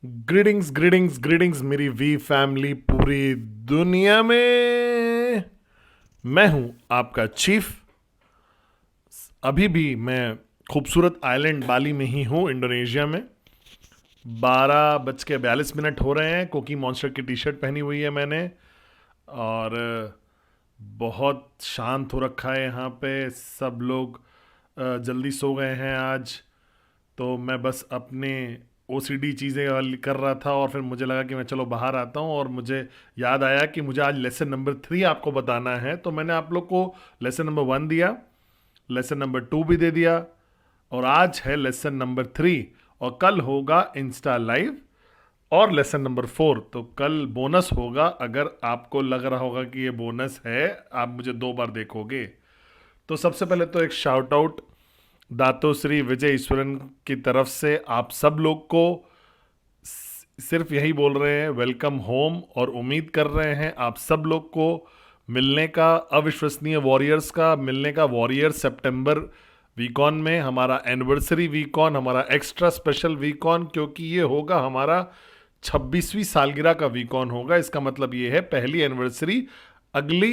Greetings greetings greetings मेरी we family पूरी दुनिया में। मैं हूं आपका चीफ। अभी भी मैं खूबसूरत आइलैंड बाली में ही हूं, इंडोनेशिया में। 12:42 हो रहे हैं। कोकी मॉन्स्टर की टी शर्ट पहनी हुई है मैंने। और बहुत शांत हो रखा है यहाँ पे। सब लोग जल्दी सो गए हैं आज। तो मैं बस अपने ओसीडी चीज़ें कर रहा था, और फिर मुझे लगा कि मैं चलो बाहर आता हूँ, और मुझे याद आया कि मुझे आज लेसन नंबर 3 आपको बताना है। तो मैंने आप लोग को लेसन नंबर 1 दिया, लेसन नंबर 2 भी दे दिया, और आज है लेसन नंबर 3। और कल होगा इंस्टा लाइव और लेसन नंबर 4। तो कल बोनस होगा। अगर आपको लग रहा होगा कि ये बोनस है, आप मुझे 2 बार देखोगे। तो सबसे पहले तो एक शाउट आउट दातो श्री विजय ईश्वरन की तरफ से आप सब लोग को। सिर्फ यही बोल रहे हैं वेलकम होम, और उम्मीद कर रहे हैं आप सब लोग को मिलने का, अविश्वसनीय वॉरियर्स का मिलने का। वॉरियर सितंबर वीकॉन में हमारा एनिवर्सरी वीकॉन, हमारा एक्स्ट्रा स्पेशल वीकॉन, क्योंकि ये होगा हमारा 26वीं सालगिरह का वीकॉन होगा। इसका मतलब ये है पहली एनिवर्सरी अगली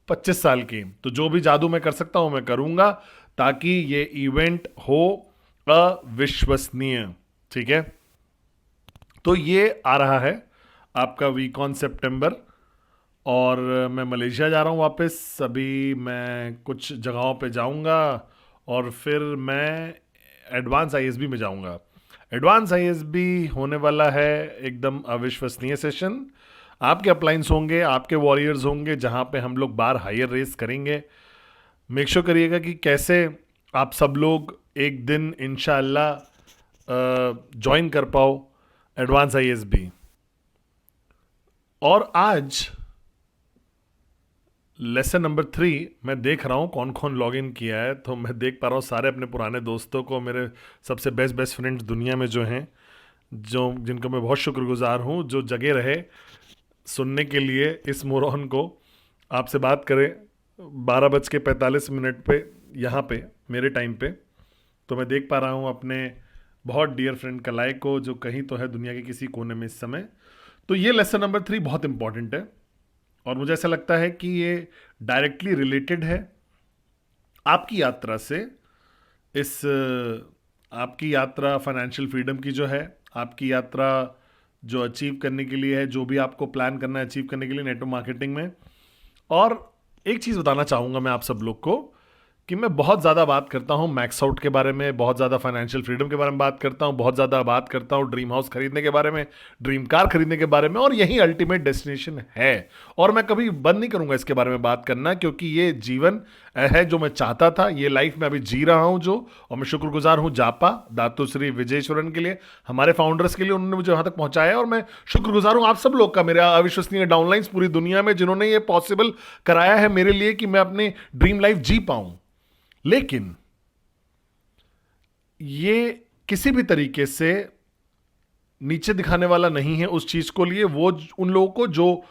25 साल की। तो जो भी जादू मैं कर सकता हूं मैं करूंगा, ताकि ये इवेंट हो अविश्वसनीय। ठीक है, तो ये आ रहा है आपका वीकॉन सितंबर। और मैं मलेशिया जा रहा हूँ वापस। अभी मैं कुछ जगहों पे जाऊंगा, और फिर मैं एडवांस आईएसबी में जाऊंगा। एडवांस आईएसबी होने वाला है एकदम अविश्वसनीय सेशन। आपके अपलाइंस होंगे, आपके वॉरियर्स होंगे, जहां पे हम लोग बार हायर रेस करेंगे। मेक श्योर करिएगा कि कैसे आप सब लोग एक दिन इंशाल्लाह ज्वाइन कर पाओ एडवांस आईएसबी। और आज लेसन नंबर 3 मैं देख रहा हूँ कौन कौन लॉग इन किया है। तो मैं देख पा रहा हूँ सारे अपने पुराने दोस्तों को, मेरे सबसे बेस्ट बेस्ट फ्रेंड्स दुनिया में जो हैं, जो जिनको मैं बहुत शुक्रगुजार हूँ, जो जगे रहे सुनने के लिए इस मोरहन को। आपसे बात करें 12:45 पे यहाँ पे मेरे टाइम पे। तो मैं देख पा रहा हूँ अपने बहुत डियर फ्रेंड कलाई को, जो कहीं तो है दुनिया के किसी कोने में इस समय। तो ये लेसन नंबर 3 बहुत इंपॉर्टेंट है, और मुझे ऐसा लगता है कि ये डायरेक्टली रिलेटेड है आपकी यात्रा से। इस आपकी यात्रा फाइनेंशियल फ्रीडम की जो है, आपकी यात्रा जो अचीव करने के लिए है, जो भी आपको प्लान करना है अचीव करने के लिए नेटवर्क मार्केटिंग में। और एक चीज़ बताना चाहूँगा मैं आप सब लोग को, कि मैं बहुत ज़्यादा बात करता हूँ मैक्स आउट के बारे में, बहुत ज़्यादा फाइनेंशियल फ्रीडम के बारे में बात करता हूँ, बहुत ज़्यादा बात करता हूँ ड्रीम हाउस खरीदने के बारे में, ड्रीम कार खरीदने के बारे में, और यही अल्टीमेट डेस्टिनेशन है। और मैं कभी बंद नहीं करूँगा इसके बारे में बात करना, क्योंकि ये जीवन है जो मैं चाहता था, ये लाइफ में अभी जी रहा हूँ जो। और मैं शुक्रगुजार हूँ जापा दातो श्री विजयेश्वरन के लिए, हमारे फाउंडर्स के लिए, उन्होंने मुझे यहाँ तक पहुँचाया है। और मैं शुक्रगुजार हूँ आप सब लोग का, मेरे अविश्वसनीय डाउनलाइंस पूरी दुनिया में, जिन्होंने ये पॉसिबल कराया है मेरे लिए कि मैं अपनी ड्रीम लाइफ जी पाऊँ। लेकिन ये किसी भी तरीके से नीचे दिखाने वाला नहीं है उस चीज को लिए, वो उन लोगों को जो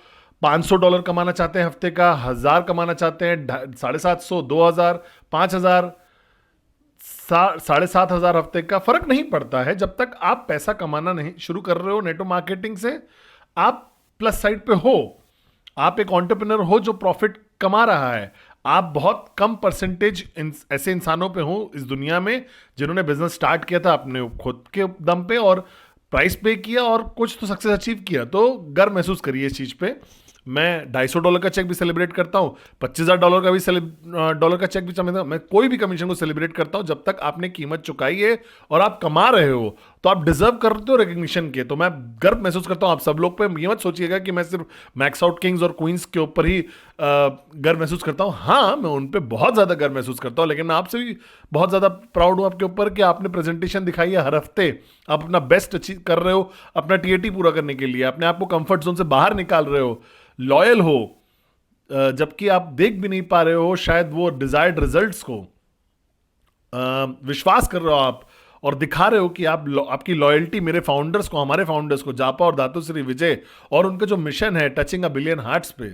$500 कमाना चाहते हैं हफ्ते का, 1000 कमाना चाहते हैं, 750, 2000, 5000, 7500 हफ्ते का, फर्क नहीं पड़ता है। जब तक आप पैसा कमाना नहीं शुरू कर रहे हो नेटवर्क मार्केटिंग से, आप प्लस साइड पे हो, आप एक एंटरप्रेन्योर हो जो प्रॉफिट कमा रहा है। आप बहुत कम परसेंटेज ऐसे इंसानों पे हो इस दुनिया में जिन्होंने बिजनेस स्टार्ट किया था अपने खुद के दम पे, और प्राइस पे किया, और कुछ तो सक्सेस अचीव किया। तो गर्व महसूस करिए इस चीज पे। मैं $250 का चेक भी सेलिब्रेट करता हूँ, $25,000 का भी डॉलर का चेक भी समझता हूँ। मैं कोई भी कमीशन को सेलिब्रेट करता हूँ। जब तक आपने कीमत चुकाई है और आप कमा रहे हो, तो आप डिजर्व करते हो रिकग्निशन के। तो मैं गर्व महसूस करता हूँ आप सब लोग पे। ये मत सोचिएगा कि मैं सिर्फ मैक्स आउट किंग्स और क्वींस के ऊपर ही गर्व महसूस करता हूँ। हाँ, मैं उन पे बहुत ज़्यादा गर्व महसूस करता हूँ, लेकिन मैं आपसे भी बहुत ज़्यादा प्राउड हूँ आपके ऊपर कि आपने प्रेजेंटेशन दिखाई है हर हफ्ते। आप अपना बेस्ट अचीव कर रहे हो अपना टीएटी पूरा करने के लिए, अपने आप को कंफर्ट जोन से बाहर निकाल रहे हो, लॉयल हो, जबकि आप देख भी नहीं पा रहे हो शायद वो डिजायर्ड रिजल्ट्स को। विश्वास कर रहे हो आप, और दिखा रहे हो कि आपकी लॉयल्टी मेरे फाउंडर्स को, हमारे फाउंडर्स को, जापा और दातो श्री विजय, और उनका जो मिशन है टचिंग अ बिलियन हार्ट्स पे।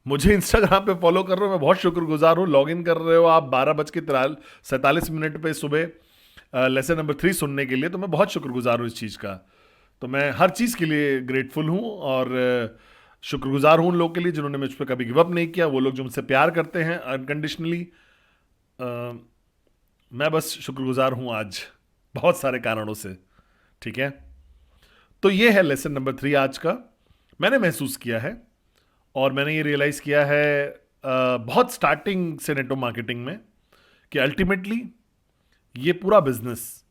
मुझे इंस्टाग्राम पे फॉलो कर रहे हो, मैं बहुत शुक्रगुजार हूँ। लॉग इन कर रहे हो आप 12:47 पे सुबह लेसन नंबर 3 सुनने के लिए, तो मैं बहुत शुक्रगुजार हूँ इस चीज़ का। तो मैं हर चीज़ के लिए ग्रेटफुल हूँ और शुक्रगुजार हूँ उन लोगों के लिए जिन्होंने मुझ पर कभी गिव अप नहीं किया, वो लोग जो मुझसे प्यार करते हैं अनकंडीशनली। मैं बस शुक्रगुजार हूँ आज, बहुत सारे कारणों से। ठीक है, तो ये है लेसन नंबर 3 आज का। मैंने महसूस किया है और मैंने ये रियलाइज़ किया है बहुत स्टार्टिंग से नेटवर्क मार्केटिंग में कि अल्टीमेटली ये पूरा बिजनेस,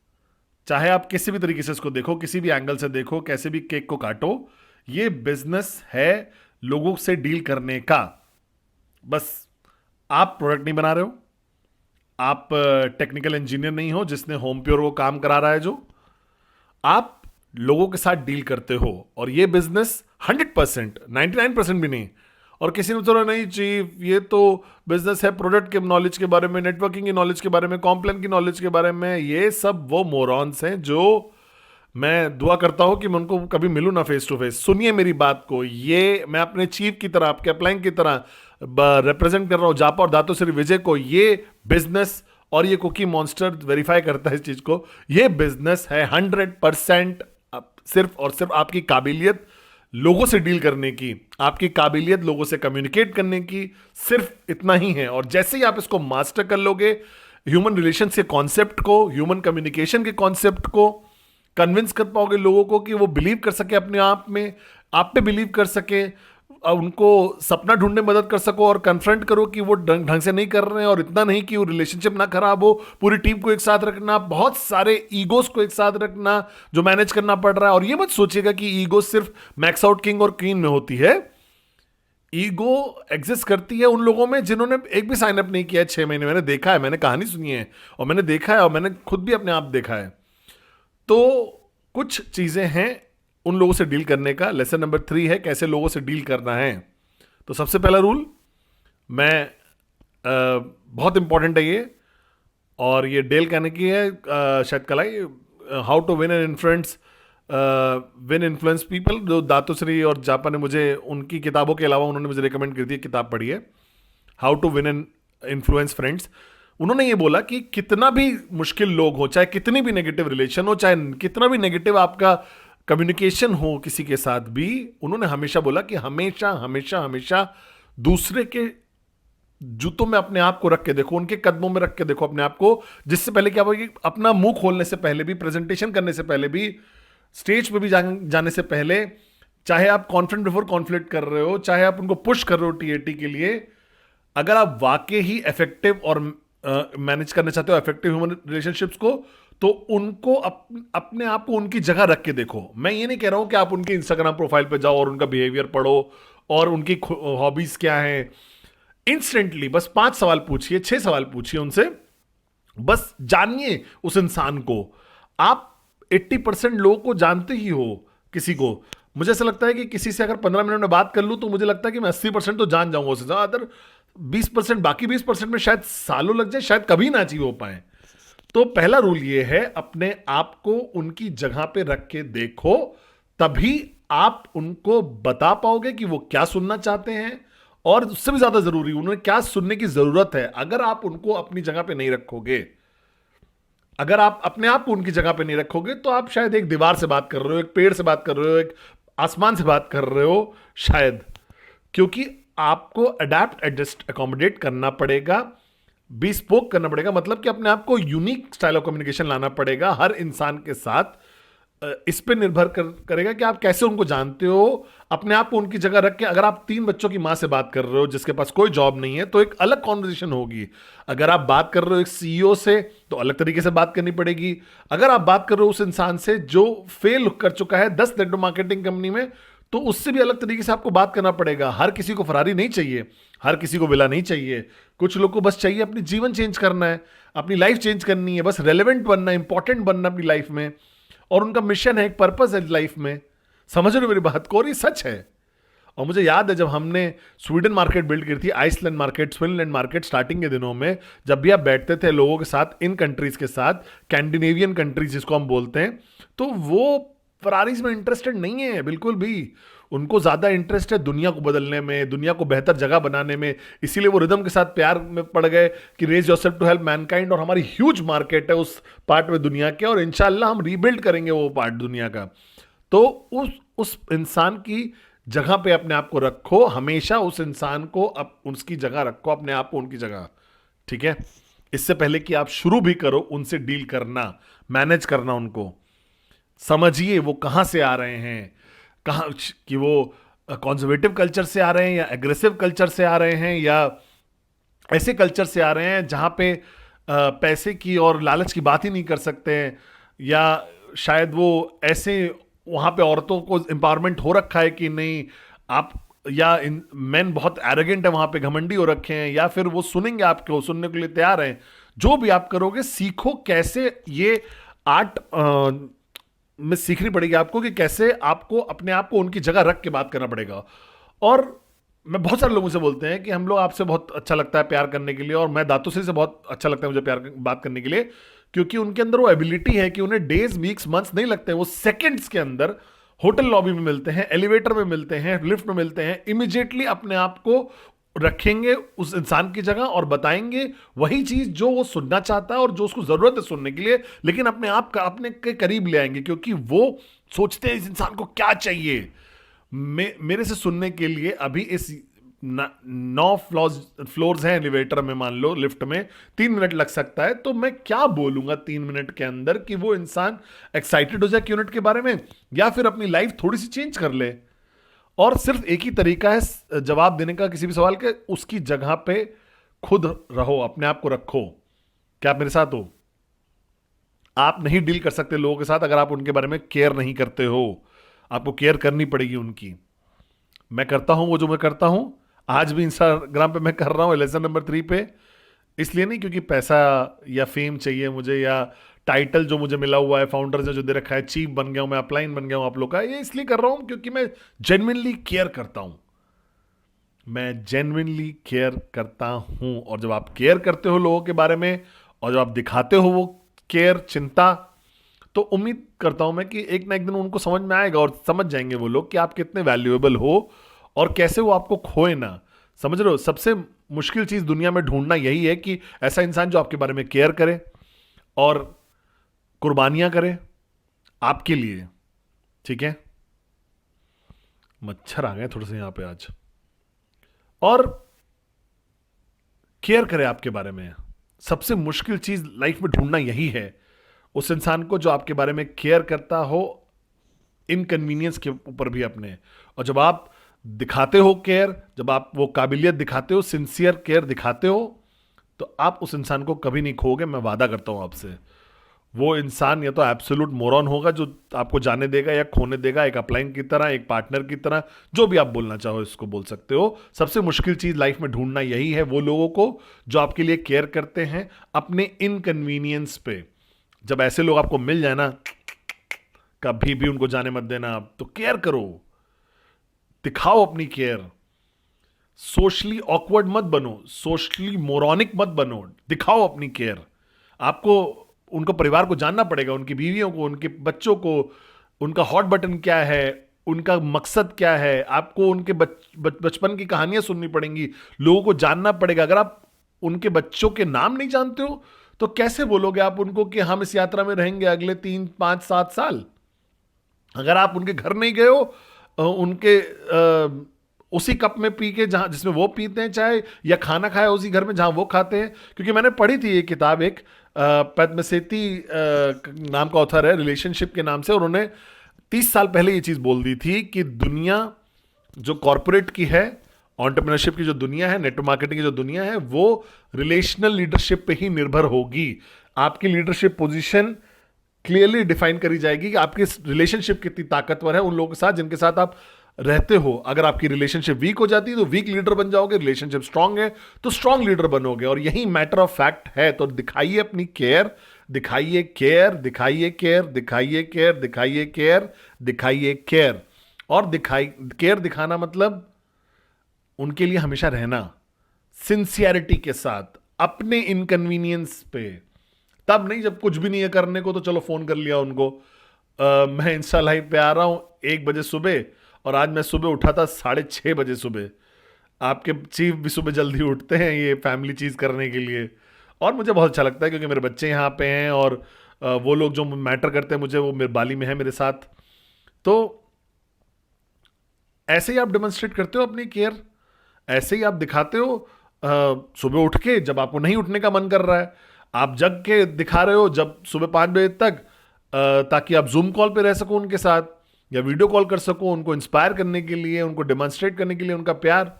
चाहे आप किसी भी तरीके से इसको देखो, किसी भी एंगल से देखो, कैसे भी केक को काटो, ये बिजनेस है लोगों से डील करने का। बस आप प्रोडक्ट नहीं बना रहे हो, आप टेक्निकल इंजीनियर नहीं हो जिसने होम प्योर वो काम करा रहा है, जो आप लोगों के साथ डील करते हो। और ये बिजनेस 100%, 99% भी नहीं। और किसी ने तो नहीं चीफ, ये तो बिजनेस है प्रोडक्ट के नॉलेज के बारे में, नेटवर्किंग की नॉलेज के बारे में, कॉम्प्लेन की नॉलेज के बारे में। ये सब वो मोरॉन्स हैं जो मैं दुआ करता हूं कि मैं उनको कभी मिलूं ना फेस टू फेस। सुनिए मेरी बात को, ये मैं अपने चीफ की तरह, आपके अपलाइन की तरह रिप्रेजेंट कर रहा हूं जापा और दातो श्री विजय को। ये बिजनेस, और ये कुकी मॉन्स्टर वेरीफाई करता है इस चीज को, ये बिजनेस है 100% सिर्फ और सिर्फ आपकी काबिलियत लोगों से डील करने की, आपकी काबिलियत लोगों से कम्युनिकेट करने की, सिर्फ इतना ही है। और जैसे ही आप इसको मास्टर कर लोगे, ह्यूमन रिलेशन के कॉन्सेप्ट को, ह्यूमन कम्युनिकेशन के कॉन्सेप्ट को कन्विंस कर पाओगे लोगों को कि वो बिलीव कर सके अपने आप में, आप पे बिलीव कर सके, उनको सपना ढूंढने में मदद कर सको और कन्फ्रंट करो कि वो ढंग से नहीं कर रहे हैं। और इतना नहीं कि वो रिलेशनशिप ना खराब हो, पूरी टीम को एक साथ रखना, बहुत सारे ईगोस को एक साथ रखना जो मैनेज करना पड़ रहा है। और ये मत सोचिएगा कि ईगो सिर्फ मैक्स आउट किंग और क्वीन में होती है। ईगो एग्जिस्ट करती है उन लोगों में जिन्होंने एक भी साइन अप नहीं किया है 6 महीने। मैंने देखा है, मैंने कहानी सुनी है और मैंने देखा है और मैंने खुद भी अपने आप देखा है। तो कुछ चीजें हैं उन लोगों से डील करने का। लेसन नंबर 3 है कैसे लोगों से डील करना है। तो सबसे पहला रूल, मैं बहुत इंपॉर्टेंट है ये, और ये डेल कार्नेगी है, शायद कल आई, how to win and influence people, जो दातुश्री और जापा ने मुझे, उनकी किताबों के अलावा उन्होंने मुझे रिकमेंड कर दी, किताब पढ़ी है how to win and influence friends. उन्होंने ये बोला कि कितना भी मुश्किल लोग हो, चाहे कितनी भी नेगेटिव रिलेशन हो, चाहे कितना भी नेगेटिव आपका कम्युनिकेशन हो किसी के साथ भी, उन्होंने हमेशा बोला कि हमेशा हमेशा हमेशा दूसरे के जूतों में अपने आप को रख के देखो, उनके कदमों में रख के देखो अपने आप को। जिससे पहले क्या होगा कि अपना मुंह खोलने से पहले भी, प्रेजेंटेशन करने से पहले भी, स्टेज पे भी जाने से पहले, चाहे आप कॉन्फ्लिक्ट बिफोर कॉन्फ्लिक्ट कर रहे हो, चाहे आप उनको पुश कर रहे हो टीएटी के लिए, अगर आप वाकई ही इफेक्टिव और मैनेज करना चाहते हो इफेक्टिव ह्यूमन रिलेशनशिप्स को, तो उनको अपने आप को उनकी जगह रख के देखो। मैं ये नहीं कह रहा हूं कि आप उनके इंस्टाग्राम प्रोफाइल पे जाओ और उनका बिहेवियर पढ़ो और उनकी हॉबीज क्या हैं। इंस्टेंटली बस 5 सवाल पूछिए, 6 सवाल पूछिए उनसे, बस जानिए उस इंसान को। आप 80% लोगों को जानते ही हो किसी को। मुझे ऐसा लगता है कि किसी से अगर 15 मिनट में बात कर लूं तो मुझे लगता है कि मैं 80% तो जान जाऊंगा उससे। ज्यादातर 20%, बाकी 20% में शायद सालों लग जाए, शायद कभी ना अचीव हो पाए। तो पहला रूल ये है, अपने आप को उनकी जगह पे रख के देखो, तभी आप उनको बता पाओगे कि वो क्या सुनना चाहते हैं, और उससे भी ज्यादा जरूरी उन्हें क्या सुनने की जरूरत है। अगर आप उनको अपनी जगह पे नहीं रखोगे, अगर आप अपने आप को उनकी जगह पे नहीं रखोगे, तो आप शायद एक दीवार से बात कर रहे हो, एक पेड़ से बात कर रहे हो, एक आसमान से बात कर रहे हो शायद। क्योंकि आपको अडेप्ट, एडजस्ट, अकोमोडेट करना पड़ेगा, bespoke करना पड़ेगा। मतलब कि अपने आप को यूनिक स्टाइल ऑफ कम्युनिकेशन लाना पड़ेगा हर इंसान के साथ। इस पे निर्भर करेगा कि आप कैसे उनको जानते हो। अपने आप को उनकी जगह रख के, अगर आप 3 बच्चों की मां से बात कर रहे हो जिसके पास कोई जॉब नहीं है, तो एक अलग कॉन्वर्सेशन होगी। अगर आप बात कर रहे हो एक सीईओ से, तो अलग तरीके से बात करनी पड़ेगी। अगर आप बात कर रहे हो उस इंसान से जो फेल कर चुका है 10 नेटवर्क मार्केटिंग कंपनी में, तो उससे भी अलग तरीके से आपको बात करना पड़ेगा। हर किसी को फरारी नहीं चाहिए, हर किसी को विला नहीं चाहिए। कुछ लोग को बस चाहिए अपनी जीवन चेंज करना है, अपनी लाइफ चेंज करनी है, बस रेलेवेंट बनना है, इंपॉर्टेंट बनना अपनी लाइफ में, और उनका मिशन है, एक पर्पस है लाइफ में। समझ रहे हो मेरी बात को? और ये सच है। और मुझे याद है जब हमने स्वीडन मार्केट बिल्ड की थी, Iceland market, Finland market, starting के दिनों में जब भी आप बैठते थे लोगों के साथ, इन कंट्रीज के साथ, स्कैंडिनेवियन कंट्रीज जिसको हम बोलते हैं, तो वो फरारीज में इंटरेस्टेड नहीं है बिल्कुल भी। उनको ज्यादा इंटरेस्ट है दुनिया को बदलने में, दुनिया को बेहतर जगह बनाने में। इसीलिए वो रिदम के साथ प्यार में पड़ गए कि raise yourself to help mankind. और हमारी ह्यूज मार्केट है उस पार्ट में दुनिया के, और इंशाल्लाह हम रीबिल्ड करेंगे वो पार्ट दुनिया का। तो उस इंसान की जगह पे अपने आप को रखो, हमेशा उस इंसान को उसकी जगह रखो, अपने आप को उनकी जगह, ठीक है? इससे पहले कि आप शुरू भी करो उनसे डील करना, मैनेज करना, उनको समझिए वो कहां से आ रहे हैं, कहां कि वो कंजर्वेटिव कल्चर से आ रहे हैं या एग्रेसिव कल्चर से आ रहे हैं, या ऐसे कल्चर से आ रहे हैं जहां पे पैसे की और लालच की बात ही नहीं कर सकते हैं, या शायद वो ऐसे वहां पे औरतों को एम्पावरमेंट हो रखा है कि नहीं आप, या मेन बहुत एरोगेंट है वहां पे, घमंडी हो रखे हैं, या फिर वो सुनेंगे आपको, सुनने के लिए तैयार हैं। जो भी आप करोगे सीखो कैसे ये आर्ट में सीखनी पड़ेगी आपको, कि कैसे आपको अपने आप को उनकी जगह रख के बात करना पड़ेगा। और मैं बहुत सारे लोगों से बोलते हैं कि हम लोग आपसे बहुत अच्छा लगता है प्यार करने के लिए, और मैं दातुश्री से बहुत अच्छा लगता है मुझे प्यार बात करने के लिए, क्योंकि उनके अंदर वो एबिलिटी है कि उन्हें डेज वीक्स मंथ्स नहीं लगते, वो सेकंड्स के अंदर होटल लॉबी में मिलते हैं, एलिवेटर में मिलते हैं, लिफ्ट में मिलते हैं, इमीडिएटली अपने आप को रखेंगे उस इंसान की जगह और बताएंगे वही चीज जो वो सुनना चाहता है और जो उसको जरूरत है सुनने के लिए, लेकिन अपने आप का अपने के करीब ले आएंगे, क्योंकि वो सोचते हैं इस इंसान को क्या चाहिए मेरे से सुनने के लिए। अभी इस 9 फ्लोर्स हैं एलिवेटर में, मान लो लिफ्ट में 3 मिनट लग सकता है, तो मैं क्या बोलूंगा 3 मिनट के अंदर कि वो इंसान एक्साइटेड हो जाए यूनिट के बारे में, या फिर अपनी लाइफ थोड़ी सी चेंज कर ले। और सिर्फ एक ही तरीका है जवाब देने का किसी भी सवाल के, उसकी जगह पे खुद रहो, अपने आप को रखो। क्या आप मेरे साथ हो? आप नहीं डील कर सकते लोगों के साथ अगर आप उनके बारे में केयर नहीं करते हो, आपको केयर करनी पड़ेगी उनकी। मैं करता हूं वो जो मैं करता हूं, आज भी इंस्टाग्राम पे मैं कर रहा हूं लेसन नंबर 3 पे, इसलिए नहीं क्योंकि पैसा या फेम चाहिए मुझे, या टाइटल जो मुझे मिला हुआ है फाउंडर से जो दे रखा है, चीफ बन गया हूं मैं, अपलाइन बन गया हूं आप लोग का, ये इसलिए कर रहा हूं क्योंकि मैं जेन्युइनली केयर करता हूं। मैं जेन्युइनली केयर करता हूं, और जब आप केयर करते हो लोगों के बारे में, और जब आप दिखाते हो वो केयर, चिंता, तो उम्मीद करता हूं मैं कि एक ना एक दिन उनको समझ में आएगा और समझ जाएंगे वो लोग कि आप कितने वैल्यूएबल हो और कैसे वो आपको खोए ना। समझ रहे हो? सबसे मुश्किल चीज दुनिया में ढूंढना यही है कि ऐसा इंसान जो आपके बारे में केयर करे और कुर्बानियां करे आपके लिए, ठीक है? मच्छर आ गए थोड़े से यहां पे आज। और केयर करे आपके बारे में। सबसे मुश्किल चीज लाइफ में ढूंढना यही है, उस इंसान को जो आपके बारे में केयर करता हो, इनकन्वीनियंस के ऊपर भी अपने। और जब आप दिखाते हो केयर, जब आप वो काबिलियत दिखाते हो, सिंसियर केयर दिखाते हो, तो आप उस इंसान को कभी नहीं खोगे, मैं वादा करता हूं आपसे। वो इंसान या तो एब्सोल्यूट मोरॉन होगा जो आपको जाने देगा या खोने देगा, एक अपलाइन की तरह, एक पार्टनर की तरह, जो भी आप बोलना चाहो इसको बोल सकते हो। सबसे मुश्किल चीज लाइफ में ढूंढना यही है, वो लोगों को जो आपके लिए केयर करते हैं अपने इनकन्वीनियंस पे। जब ऐसे लोग आपको मिल जाए ना, कभी भी उनको जाने मत देना आप, तो केयर करो, दिखाओ अपनी केयर। सोशली ऑकवर्ड मत बनो, सोशली मोरॉनिक मत बनो, दिखाओ अपनी केयर। आपको उनको परिवार को जानना पड़ेगा, उनकी बीवियों को, उनके बच्चों को, उनका हॉट बटन क्या है, उनका मकसद क्या है, आपको उनके बचपन की कहानियां सुननी पड़ेंगी, लोगों को जानना पड़ेगा। अगर आप उनके बच्चों के नाम नहीं जानते हो तो कैसे बोलोगे आप उनको कि हम इस यात्रा में रहेंगे अगले 3 5 7 साल? अगर आप उनके घर नहीं गए हो, उनके उसी कप में पी के जहां जिसमें वो पीते हैं चाय, या खाना खाया उसी घर में जहां वो खाते हैं। क्योंकि मैंने पढ़ी थी ये किताब, एक पद्मसेती नाम का ऑथर है, रिलेशनशिप के नाम से, और उन्होंने 30 साल पहले ये चीज बोल दी थी कि दुनिया जो कॉरपोरेट की है, एंटरप्रेन्योरशिप की जो दुनिया है, नेटवर्क मार्केटिंग की जो दुनिया है, वो रिलेशनल लीडरशिप पे ही निर्भर होगी। आपकी लीडरशिप पोजीशन क्लियरली डिफाइन करी जाएगी कि आपकी रिलेशनशिप कितनी ताकतवर है उन लोगों के साथ जिनके साथ आप रहते हो। अगर आपकी रिलेशनशिप वीक हो जाती है तो वीक लीडर बन जाओगे, रिलेशनशिप स्ट्रांग है तो स्ट्रांग लीडर बनोगे, और यही मैटर ऑफ फैक्ट है। तो दिखाइए अपनी केयर, दिखाइए केयर, दिखाइए केयर, दिखाइए केयर, दिखाइए केयर, दिखाइए केयर। और केयर दिखाना मतलब उनके लिए हमेशा रहना सिंसियरिटी के साथ, अपने इनकन्वीनियंस पे। तब नहीं जब कुछ भी नहीं है करने को तो चलो फोन कर लिया उनको, मैं इंस्टा लाइव पे आ रहा हूं 1 बजे सुबह, और आज मैं सुबह उठा था 6:30 बजे सुबह। आपके चीफ भी सुबह जल्दी उठते हैं ये फैमिली चीज करने के लिए, और मुझे बहुत अच्छा लगता है क्योंकि मेरे बच्चे यहाँ पे हैं, और वो लोग जो मैटर करते हैं मुझे, वो मेरे बाली में है मेरे साथ। तो ऐसे ही आप डेमोन्स्ट्रेट करते हो अपनी केयर, ऐसे ही आप दिखाते हो। सुबह उठ के जब आपको नहीं उठने का मन कर रहा है, आप जग के दिखा रहे हो जब सुबह 5 बजे तक, ताकि आप जूम कॉल पे रह सको उनके साथ, या वीडियो कॉल कर सको, उनको इंस्पायर करने के लिए, उनको डेमोन्स्ट्रेट करने के लिए उनका प्यार।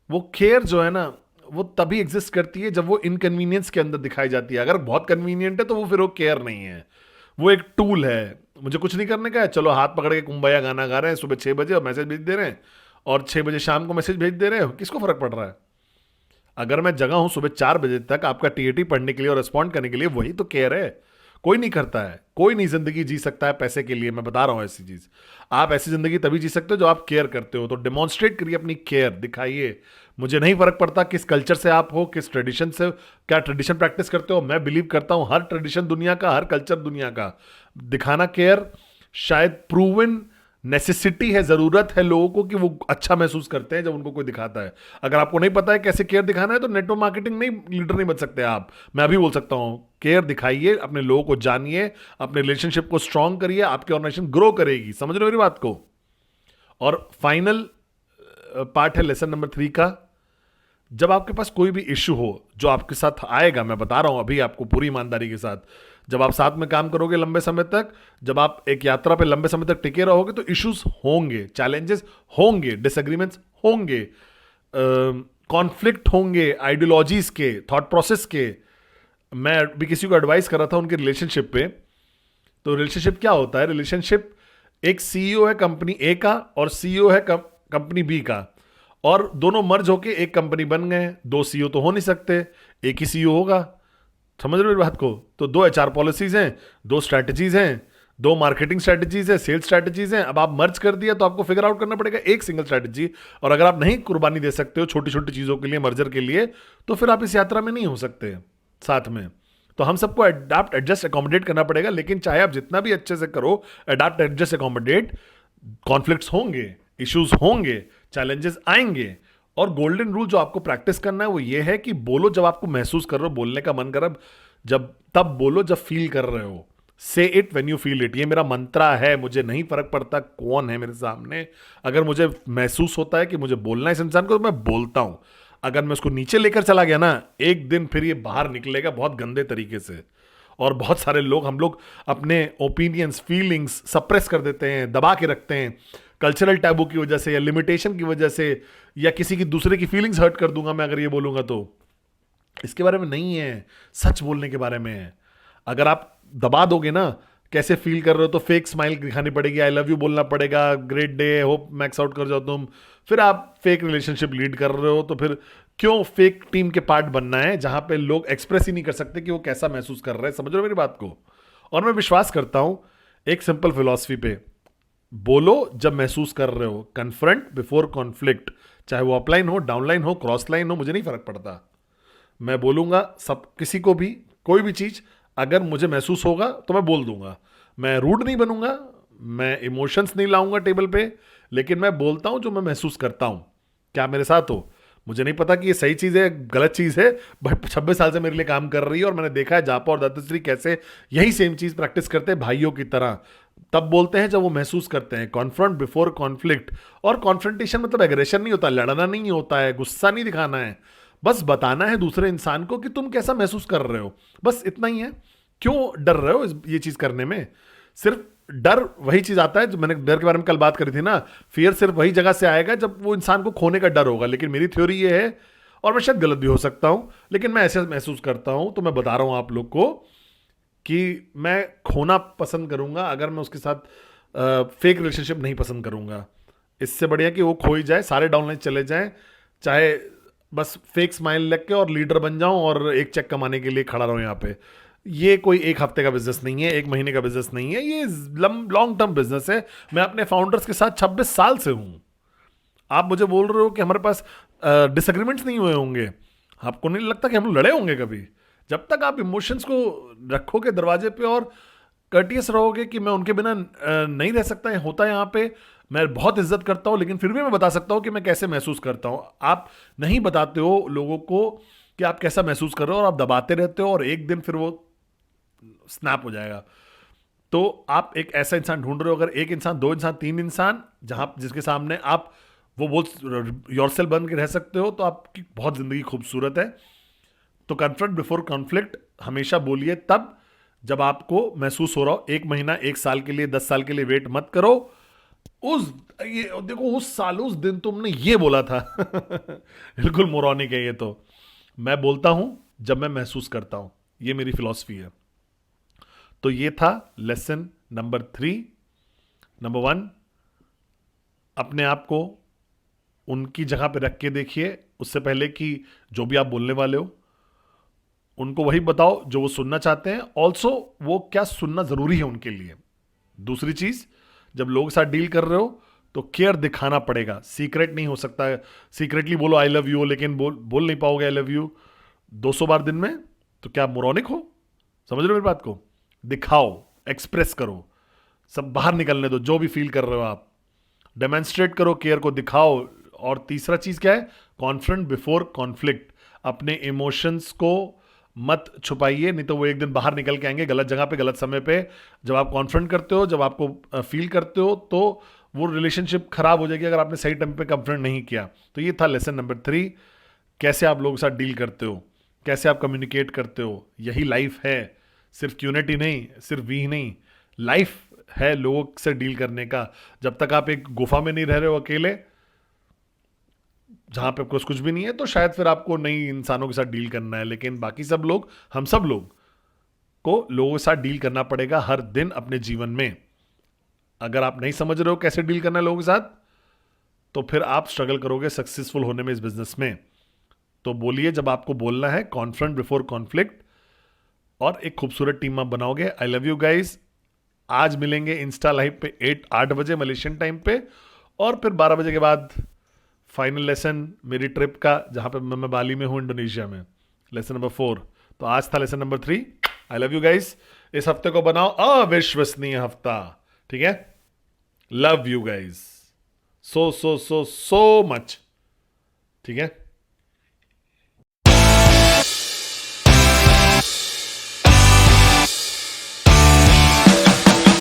वो केयर जो है ना, वो तभी एग्जिस्ट करती है जब वो इनकन्वीनियंस के अंदर दिखाई जाती है। अगर बहुत कन्वीनियंट है तो वो फिर वो केयर नहीं है, वो एक टूल है। मुझे कुछ नहीं करने का है, चलो हाथ पकड़ के कुंबाया गाना गा रहे हैं सुबह 6 बजे और मैसेज भेज दे रहे हैं, और 6 बजे शाम को मैसेज भेज दे रहे हो, किसको फर्क पड़ रहा है? अगर मैं जगह हूं सुबह 4 बजे तक आपका टीएटी पढ़ने के लिए और रिस्पॉन्ड करने के लिए, वही तो केयर है। कोई नहीं करता है, कोई नहीं जिंदगी जी सकता है पैसे के लिए। मैं बता रहा हूं ऐसी चीज, आप ऐसी जिंदगी तभी जी सकते हो जो आप केयर करते हो। तो डिमॉन्स्ट्रेट करिए अपनी केयर, दिखाइए। मुझे नहीं फर्क पड़ता किस कल्चर से आप हो, किस ट्रेडिशन से, क्या ट्रेडिशन प्रैक्टिस करते हो। मैं बिलीव करता हूं हर ट्रेडिशन दुनिया का, हर कल्चर दुनिया का। दिखाना केयर शायद प्रूवन नेसेसिटी है, जरूरत है लोगों को कि वो अच्छा महसूस करते हैं जब उनको कोई दिखाता है। अगर आपको नहीं पता है कैसे केयर दिखाना है तो नेटवर्क मार्केटिंग नहीं, लीडर नहीं बन सकते आप। मैं अभी बोल सकता हूं, केयर दिखाइए, अपने लोगों को जानिए, अपने रिलेशनशिप को स्ट्रांग करिए, आपकी ऑर्गेनाइजेशन ग्रो करेगी। समझ रहे हो मेरी बात को? और फाइनल पार्ट है लेसन नंबर 3 का। जब आपके पास कोई भी इश्यू हो जो आपके साथ आएगा, मैं बता रहा हूं अभी आपको पूरी ईमानदारी के साथ, जब आप साथ में काम करोगे लंबे समय तक, जब आप एक यात्रा पे लंबे समय तक टिके रहोगे, तो इश्यूज होंगे, चैलेंजेस होंगे, डिसएग्रीमेंट्स होंगे, कॉन्फ्लिक्ट होंगे, आइडियोलॉजीज के, थॉट प्रोसेस के। मैं भी किसी को एडवाइस कर रहा था उनके रिलेशनशिप पे। तो रिलेशनशिप क्या होता है? रिलेशनशिप, एक सीईओ है कंपनी ए का और सीईओ है कंपनी बी का, और दोनों मर्ज होके एक कंपनी बन गए। दो सीईओ तो हो नहीं सकते, एक ही सीईओ होगा। समझ रहे हो मेरी बात को? तो 2 एचआर पॉलिसीज हैं, 2 स्ट्रैटेजीज हैं, 2 मार्केटिंग स्ट्रैटेजीज है, सेल्स स्ट्रैटेजीज हैं। अब आप मर्ज कर दिया तो आपको फिगर आउट करना पड़ेगा एक सिंगल स्ट्रैटेजी। और अगर आप नहीं कुर्बानी दे सकते हो छोटी छोटी चीजों के लिए, मर्जर के लिए, तो फिर आप इस यात्रा में नहीं हो सकते साथ में। तो हम सबको अडाप्ट, एडजस्ट, अकोमोडेट करना पड़ेगा। लेकिन चाहे आप जितना भी अच्छे से करो, अडाप्ट, एडजस्ट, अकोमोडेट, कॉन्फ्लिक्ट्स होंगे, इश्यूज होंगे, चैलेंजेस आएंगे। और गोल्डन रूल जो आपको प्रैक्टिस करना है वो ये है कि बोलो जब आपको महसूस कर रहे हो, बोलने का मन कर रहा, जब तब बोलो जब फील कर रहे हो। से it when you feel it, ये मेरा मंत्रा है। मुझे नहीं फर्क पड़ता कौन है मेरे सामने, अगर मुझे महसूस होता है कि मुझे बोलना है इस इंसान को, तो मैं बोलता हूं। अगर मैं उसको नीचे लेकर चला गया ना, एक दिन फिर ये बाहर निकलेगा बहुत गंदे तरीके से। और बहुत सारे लोग, हम लोग अपने ओपिनियंस, फीलिंग्स सप्रेस कर देते हैं, दबा के रखते हैं, कल्चरल टैबू की वजह से या लिमिटेशन की वजह से, या किसी की दूसरे की फीलिंग्स हर्ट कर दूंगा मैं अगर ये बोलूंगा तो। इसके बारे में नहीं है, सच बोलने के बारे में है। अगर आप दबा दोगे ना कैसे फील कर रहे हो, तो फेक स्माइल दिखानी पड़ेगी, आई लव यू बोलना पड़ेगा, great day, hope max out कर जाओ तुम, फिर आप फेक रिलेशनशिप लीड कर रहे हो। तो फिर क्यों फेक टीम के पार्ट बनना है जहां पे लोग एक्सप्रेस ही नहीं कर सकते कि वो कैसा महसूस कर रहे हैं? समझ रहे हो मेरी बात को? और मैं विश्वास करता हूं एक सिंपल फिलॉसफी पे, बोलो जब महसूस कर रहे हो, कन्फ्रंट बिफोर कॉन्फ्लिक्ट। चाहे वो अपलाइन हो, डाउनलाइन हो, क्रॉस लाइन हो, मुझे नहीं फर्क पड़ता। मैं बोलूंगा सब, किसी को भी, कोई भी चीज अगर मुझे महसूस होगा तो मैं बोल दूंगा। मैं रूड नहीं बनूंगा, मैं इमोशंस नहीं लाऊंगा टेबल पे, लेकिन मैं बोलता हूं जो मैं महसूस करता हूं। क्या मेरे साथ हो? मुझे नहीं पता कि ये सही चीज़ है, गलत चीज़ है, बट 26 साल से मेरे लिए काम कर रही है और मैंने देखा है जापा और दाताश्री कैसे यही सेम चीज़ प्रैक्टिस करते हैं भाइयों की तरह। तब बोलते हैं जब वो महसूस करते हैं, कॉन्फ्रंट बिफोर कॉन्फ्लिक्ट। और कॉन्फ्रंटेशन मतलब एग्रेशन नहीं होता, लड़ना नहीं होता है, गुस्सा नहीं दिखाना है, बस बताना है दूसरे इंसान को कि तुम कैसा महसूस कर रहे हो, बस इतना ही है। क्यों डर रहे हो ये चीज़ करने में? सिर्फ डर वही चीज आता है जो मैंने डर के बारे में कल बात करी थी ना, फियर सिर्फ वही जगह से आएगा जब वो इंसान को खोने का डर होगा। लेकिन मेरी थ्योरी ये है, और मैं शायद गलत भी हो सकता हूं, लेकिन मैं ऐसे महसूस करता हूं, तो मैं बता रहा हूं आप लोग को कि मैं खोना पसंद करूंगा अगर मैं उसके साथ फेक रिलेशनशिप नहीं पसंद करूंगा। इससे बढ़िया कि वो खो ही जाए, सारे डाउनलाइन चले जाएं, चाहे बस फेक स्माइल लग के और लीडर बन जाऊं और एक चेक कमाने के लिए खड़ा रहूं यहाँ पे। ये कोई एक हफ्ते का बिजनेस नहीं है, एक महीने का बिजनेस नहीं है, ये लॉन्ग टर्म बिजनेस है। मैं अपने फाउंडर्स के साथ 26 साल से हूं। आप मुझे बोल रहे हो कि हमारे पास डिसएग्रीमेंट्स नहीं हुए होंगे, आपको नहीं लगता कि हम लोग लड़े होंगे कभी? जब तक आप इमोशंस को रखोगे दरवाजे पे और कर्टियस रहोगे कि मैं उनके बिना नहीं रह सकता है, होता है यहाँ पे। मैं बहुत इज्जत करता हूँ, लेकिन फिर भी मैं बता सकता हूँ कि मैं कैसे महसूस करता हूँ। आप नहीं बताते हो लोगों को कि आप कैसा महसूस कर रहे हो, और आप दबाते रहते हो, और एक दिन फिर वो स्नैप हो जाएगा। तो आप एक ऐसा इंसान ढूंढ रहे हो, अगर एक इंसान, दो इंसान, तीन इंसान, जहां जिसके सामने आप वो बोल योरसेल्फ बन के रह सकते हो, तो आपकी बहुत जिंदगी खूबसूरत है। तो कन्फ्रंट बिफोर कॉन्फ्लिक्ट हमेशा बोलिए तब जब आपको महसूस हो रहा हो। 1 महीना, 1 साल के लिए, 10 साल के लिए वेट मत करो। उस ये देखो, उस साल, उस दिन तुमने ये बोला था। बिल्कुल मोरॉनिक है ये तो। मैं बोलता हूं जब मैं महसूस करता हूं, ये मेरी फिलॉसफी है। तो ये था लेसन नंबर 3। नंबर 1, अपने आप को उनकी जगह पे रख के देखिए, उससे पहले कि जो भी आप बोलने वाले हो उनको वही बताओ जो वो सुनना चाहते हैं। ऑल्सो वो क्या सुनना जरूरी है उनके लिए। दूसरी चीज, जब लोगों के साथ डील कर रहे हो तो केयर दिखाना पड़ेगा, सीक्रेट नहीं हो सकता है। सीक्रेटली बोलो आई लव यू, लेकिन बोल नहीं पाओगे आई लव यू 200 बार दिन में, तो क्या मोरॉनिक हो? समझ रहे हो मेरी बात को? दिखाओ, एक्सप्रेस करो, सब बाहर निकलने दो, जो भी फील कर रहे हो आप डेमोन्स्ट्रेट करो, केयर को दिखाओ। और तीसरा चीज क्या है? Confront before conflict. अपने इमोशंस को मत छुपाइए, नहीं तो वो एक दिन बाहर निकल के आएंगे, गलत जगह पे, गलत समय पे। जब आप कॉन्फ्रंट करते हो, जब आपको फील करते हो, तो वो रिलेशनशिप खराब हो जाएगी अगर आपने सही टाइम पे कॉन्फ्रंट नहीं किया। तो ये था लेसन नंबर 3। कैसे आप लोगों के साथ डील करते हो, कैसे आप कम्युनिकेट करते हो, यही लाइफ है। सिर्फ क्यूनिटी नहीं, सिर्फ वी नहीं, लाइफ है लोगों से डील करने का। जब तक आप एक गुफा में नहीं रह रहे हो अकेले, जहां पे आपको कुछ भी नहीं है, तो शायद फिर आपको नई इंसानों के साथ डील करना है। लेकिन बाकी सब लोग, हम सब लोग को लोगों के साथ डील करना पड़ेगा हर दिन अपने जीवन में। अगर आप नहीं समझ रहे हो कैसे डील करना है लोगों के साथ, तो फिर आप स्ट्रगल करोगे सक्सेसफुल होने में इस बिजनेस में। तो बोलिए जब आपको बोलना है, कॉन्फ्रंट बिफोर कॉन्फ्लिक्ट, और एक खूबसूरत टीम आप बनाओगे। I love you guys. आज मिलेंगे इंस्टा लाइव पे 8 बजे मलेशियन टाइम पे, और फिर 12 बजे के बाद फाइनल लेसन मेरी ट्रिप का, जहां पे मैं बाली में हूं, इंडोनेशिया में, लेसन नंबर 4। तो आज था lesson number 3। I love you guys. इस हफ्ते को बनाओ अविश्वसनीय हफ्ता, ठीक है? Love you guys so so so so much, ठीक है?